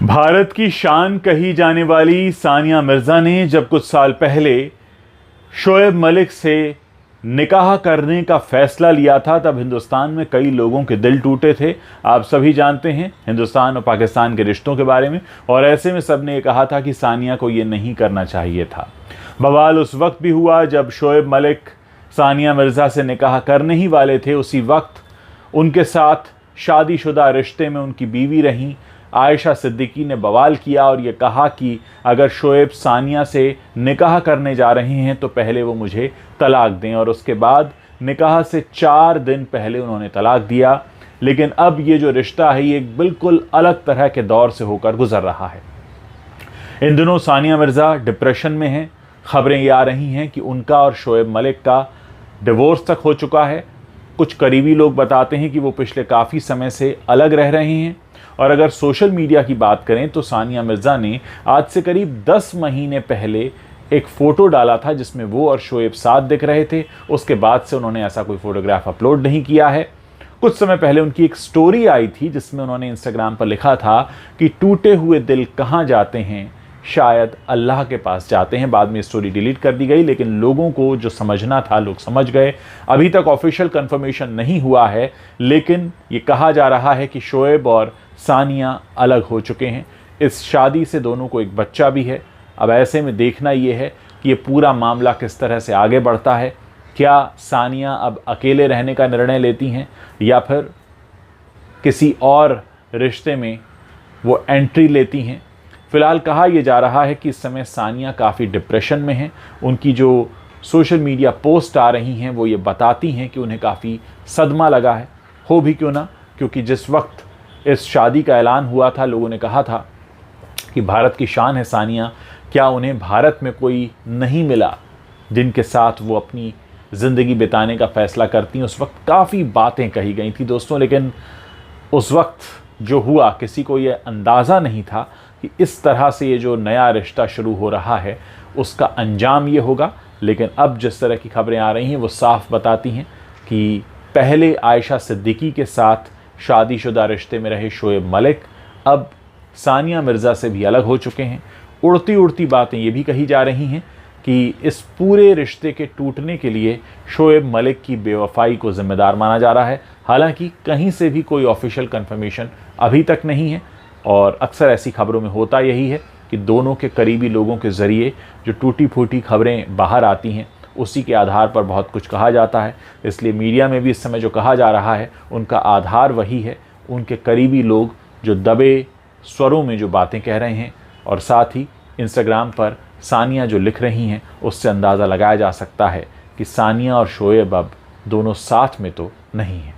भारत की शान कही जाने वाली सानिया मिर्ज़ा ने जब कुछ साल पहले शोएब मलिक से निकाह करने का फैसला लिया था, तब हिंदुस्तान में कई लोगों के दिल टूटे थे। आप सभी जानते हैं हिंदुस्तान और पाकिस्तान के रिश्तों के बारे में, और ऐसे में सब ने ये कहा था कि सानिया को ये नहीं करना चाहिए था। बवाल उस वक्त भी हुआ जब शोएब मलिक सानिया मिर्ज़ा से निकाह करने ही वाले थे। उसी वक्त उनके साथ शादीशुदा रिश्ते में उनकी बीवी रहीं आयशा सिद्दीकी ने बवाल किया और ये कहा कि अगर शोएब सानिया से निकाह करने जा रहे हैं तो पहले वो मुझे तलाक दें, और उसके बाद निकाह से 4 दिन पहले उन्होंने तलाक दिया। लेकिन अब ये जो रिश्ता है ये एक बिल्कुल अलग तरह के दौर से होकर गुजर रहा है। इन दिनों सानिया मिर्ज़ा डिप्रेशन में हैं। खबरें ये आ रही हैं कि उनका और शोएब मलिक का डिवोर्स तक हो चुका है। कुछ करीबी लोग बताते हैं कि वो पिछले काफ़ी समय से अलग रह रहे हैं। और अगर सोशल मीडिया की बात करें तो सानिया मिर्ज़ा ने आज से करीब 10 महीने पहले एक फ़ोटो डाला था जिसमें वो और शोएब साथ दिख रहे थे। उसके बाद से उन्होंने ऐसा कोई फ़ोटोग्राफ अपलोड नहीं किया है। कुछ समय पहले उनकी एक स्टोरी आई थी जिसमें उन्होंने इंस्टाग्राम पर लिखा था कि टूटे हुए दिल कहाँ जाते हैं, शायद अल्लाह के पास जाते हैं। बाद में स्टोरी डिलीट कर दी गई, लेकिन लोगों को जो समझना था लोग समझ गए। अभी तक ऑफिशियल कंफर्मेशन नहीं हुआ है, लेकिन ये कहा जा रहा है कि शोएब और सानिया अलग हो चुके हैं। इस शादी से दोनों को एक बच्चा भी है। अब ऐसे में देखना ये है कि ये पूरा मामला किस तरह से आगे बढ़ता है। क्या सानिया अब अकेले रहने का निर्णय लेती हैं या फिर किसी और रिश्ते में वो एंट्री लेती हैं। फ़िलहाल कहा यह जा रहा है कि इस समय सानिया काफ़ी डिप्रेशन में हैं। उनकी जो सोशल मीडिया पोस्ट आ रही हैं वो ये बताती हैं कि उन्हें काफ़ी सदमा लगा है। हो भी क्यों ना, क्योंकि जिस वक्त इस शादी का ऐलान हुआ था लोगों ने कहा था कि भारत की शान है सानिया, क्या उन्हें भारत में कोई नहीं मिला जिनके साथ वो अपनी ज़िंदगी बिताने का फ़ैसला करती हैं। उस वक्त काफ़ी बातें कही गई थी दोस्तों, लेकिन उस वक्त जो हुआ किसी को ये अंदाज़ा नहीं था कि इस तरह से ये जो नया रिश्ता शुरू हो रहा है उसका अंजाम ये होगा। लेकिन अब जिस तरह की खबरें आ रही हैं वो साफ बताती हैं कि पहले आयशा सिद्दीकी के साथ शादीशुदा रिश्ते में रहे शोएब मलिक अब सानिया मिर्ज़ा से भी अलग हो चुके हैं। उड़ती उड़ती बातें ये भी कही जा रही हैं कि इस पूरे रिश्ते के टूटने के लिए शोएब मलिक की बेवफाई को ज़िम्मेदार माना जा रहा है। हालांकि कहीं से भी कोई ऑफिशियल कंफर्मेशन अभी तक नहीं है, और अक्सर ऐसी खबरों में होता यही है कि दोनों के करीबी लोगों के ज़रिए जो टूटी फूटी खबरें बाहर आती हैं उसी के आधार पर बहुत कुछ कहा जाता है। इसलिए मीडिया में भी इस समय जो कहा जा रहा है उनका आधार वही है, उनके करीबी लोग जो दबे स्वरों में जो बातें कह रहे हैं, और साथ ही इंस्टाग्राम पर सानिया जो लिख रही हैं उससे अंदाज़ा लगाया जा सकता है कि सानिया और शोएब अब दोनों साथ में तो नहीं हैं।